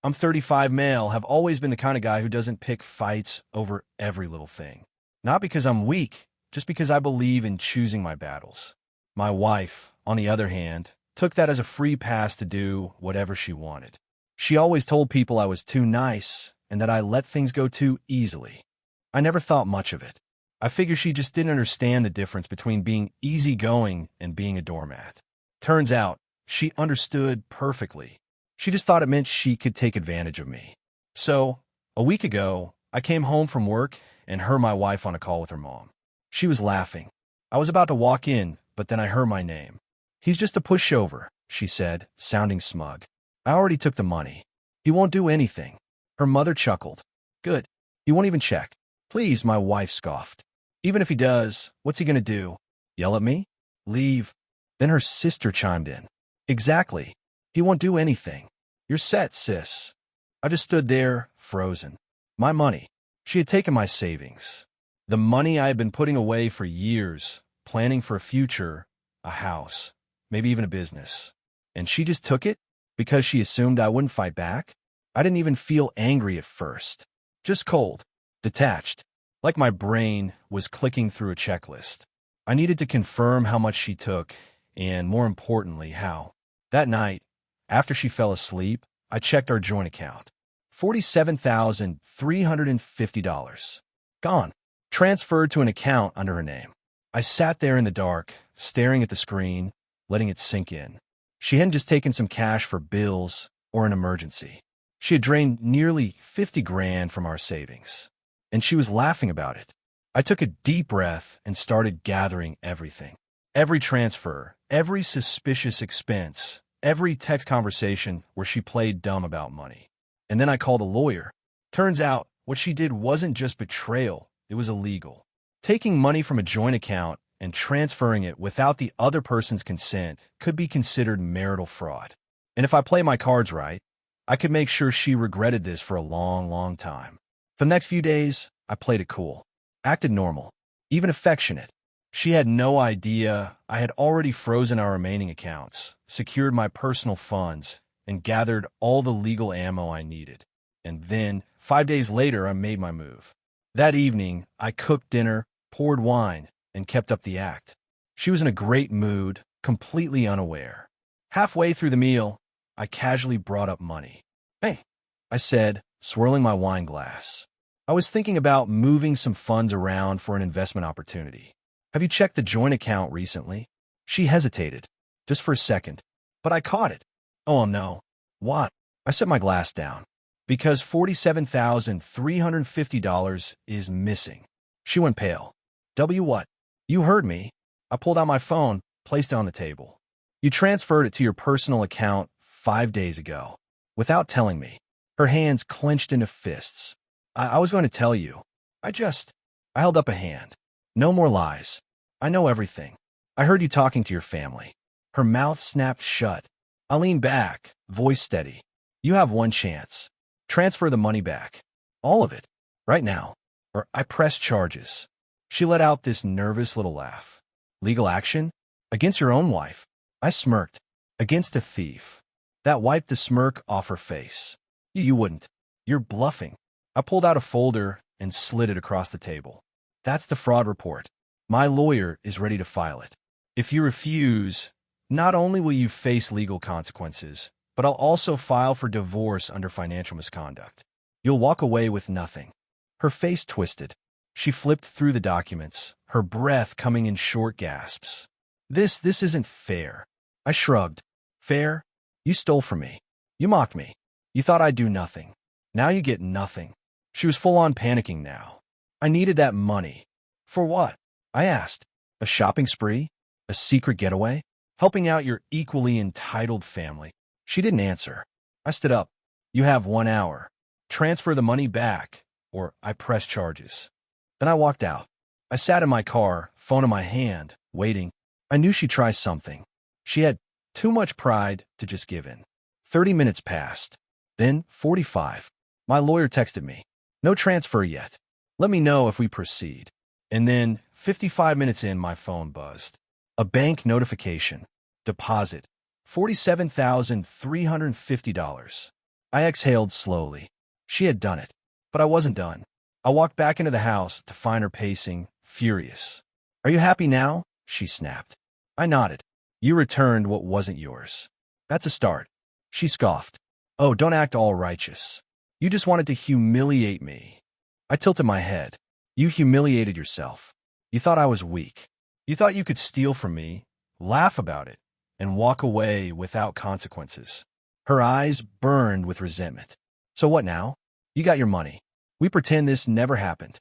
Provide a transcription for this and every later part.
I'm 35 male, have always been the kind of guy who doesn't pick fights over every little thing. Not because I'm weak, just because I believe in choosing my battles. My wife, on the other hand, took that as a free pass to do whatever she wanted. She always told people I was too nice and that I let things go too easily. I never thought much of it. I figure she just didn't understand the difference between being easygoing and being a doormat. Turns out, she understood perfectly. She just thought it meant she could take advantage of me. So, a week ago, I came home from work and heard my wife on a call with her mom. She was laughing. I was about to walk in, but then I heard my name. "He's just a pushover," she said, sounding smug. "I already took the money. He won't do anything." Her mother chuckled. "Good. He won't even check." "Please," my wife scoffed. "Even if he does, what's he gonna do? Yell at me? Leave?" Then her sister chimed in. "Exactly. He won't do anything. You're set, sis." I just stood there, frozen. My money. She had taken my savings. The money I had been putting away for years, planning for a future, a house, maybe even a business. And she just took it because she assumed I wouldn't fight back? I didn't even feel angry at first. Just cold, detached, like my brain was clicking through a checklist. I needed to confirm how much she took, and more importantly, how. That night, after she fell asleep, I checked our joint account. $47,350. Gone. Transferred to an account under her name. I sat there in the dark, staring at the screen, letting it sink in. She hadn't just taken some cash for bills or an emergency. She had drained nearly 50 grand from our savings. And she was laughing about it. I took a deep breath and started gathering everything. Every transfer, every suspicious expense, every text conversation where she played dumb about money. And then I called a lawyer. Turns out, what she did wasn't just betrayal, it was illegal. Taking money from a joint account and transferring it without the other person's consent could be considered marital fraud. And if I play my cards right, I could make sure she regretted this for a long, long time. For the next few days, I played it cool, acted normal, even affectionate. She had no idea I had already frozen our remaining accounts, secured my personal funds, and gathered all the legal ammo I needed. And then, 5 days later, I made my move. That evening, I cooked dinner, poured wine, and kept up the act. She was in a great mood, completely unaware. Halfway through the meal, I casually brought up money. "Hey," I said, swirling my wine glass. "I was thinking about moving some funds around for an investment opportunity. Have you checked the joint account recently?" She hesitated, just for a second, but I caught it. "Oh, no." "What?" I set my glass down. "Because $47,350 is missing." She went pale. What? You heard me." I pulled out my phone, placed it on the table. "You transferred it to your personal account 5 days ago, without telling me." Her hands clenched into fists. I was going to tell you. I held up a hand. "No more lies. I know everything. I heard you talking to your family." Her mouth snapped shut. I leaned back, voice steady. "You have one chance. Transfer the money back. All of it. Right now. Or I press charges." She let out this nervous little laugh. "Legal action? Against your own wife?" I smirked. "Against a thief." That wiped the smirk off her face. You wouldn't. You're bluffing." I pulled out a folder and slid it across the table. "That's the fraud report. My lawyer is ready to file it. If you refuse, not only will you face legal consequences, but I'll also file for divorce under financial misconduct. You'll walk away with nothing." Her face twisted. She flipped through the documents, her breath coming in short gasps. This isn't fair." I shrugged. "Fair? You stole from me. You mocked me. You thought I'd do nothing. Now you get nothing." She was full-on panicking now. "I needed that money." "For what?" I asked. "A shopping spree? A secret getaway? Helping out your equally entitled family?" She didn't answer. I stood up. "You have 1 hour. Transfer the money back, or I press charges." Then I walked out. I sat in my car, phone in my hand, waiting. I knew she'd try something. She had too much pride to just give in. 30 minutes passed. Then 45. My lawyer texted me. "No transfer yet. Let me know if we proceed." And then, 55 minutes in, my phone buzzed. A bank notification. Deposit. $47,350. I exhaled slowly. She had done it. But I wasn't done. I walked back into the house to find her pacing, furious. Are you happy now? She snapped. I nodded. You returned what wasn't yours. That's a start. She scoffed. Oh, don't act all righteous. You just wanted to humiliate me. I tilted my head. You humiliated yourself. You thought I was weak. You thought you could steal from me, laugh about it, and walk away without consequences. Her eyes burned with resentment. So what now? You got your money. We pretend this never happened.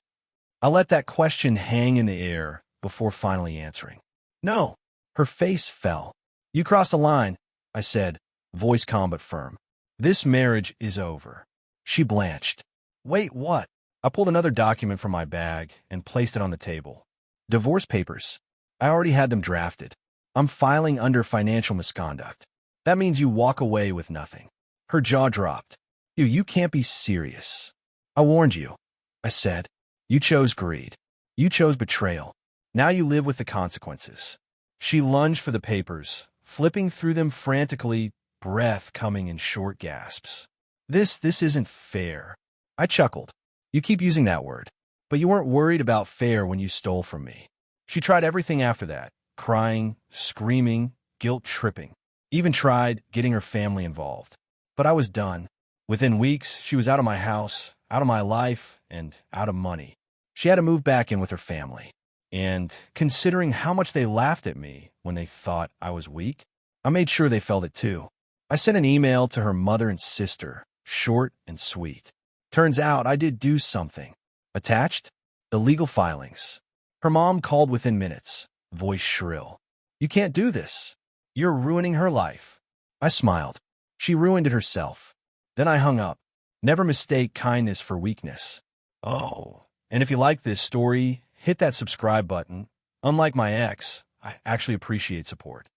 I let that question hang in the air before finally answering. No. Her face fell. You crossed the line, I said, voice calm but firm. This marriage is over. She blanched. Wait, what? I pulled another document from my bag and placed it on the table. Divorce papers. I already had them drafted. I'm filing under financial misconduct. That means you walk away with nothing. Her jaw dropped. You can't be serious. I warned you, I said. You chose greed. You chose betrayal. Now you live with the consequences. She lunged for the papers, flipping through them frantically, breath coming in short gasps. This isn't fair. I chuckled. You keep using that word. But you weren't worried about fair when you stole from me. She tried everything after that, crying, screaming, guilt-tripping. Even tried getting her family involved. But I was done. Within weeks, she was out of my house, out of my life, and out of money. She had to move back in with her family. And considering how much they laughed at me when they thought I was weak, I made sure they felt it too. I sent an email to her mother and sister, short and sweet. Turns out I did do something. Attached? The legal filings. Her mom called within minutes, voice shrill. You can't do this. You're ruining her life. I smiled. She ruined it herself. Then I hung up. Never mistake kindness for weakness. Oh, and if you like this story, hit that subscribe button. Unlike my ex, I actually appreciate support.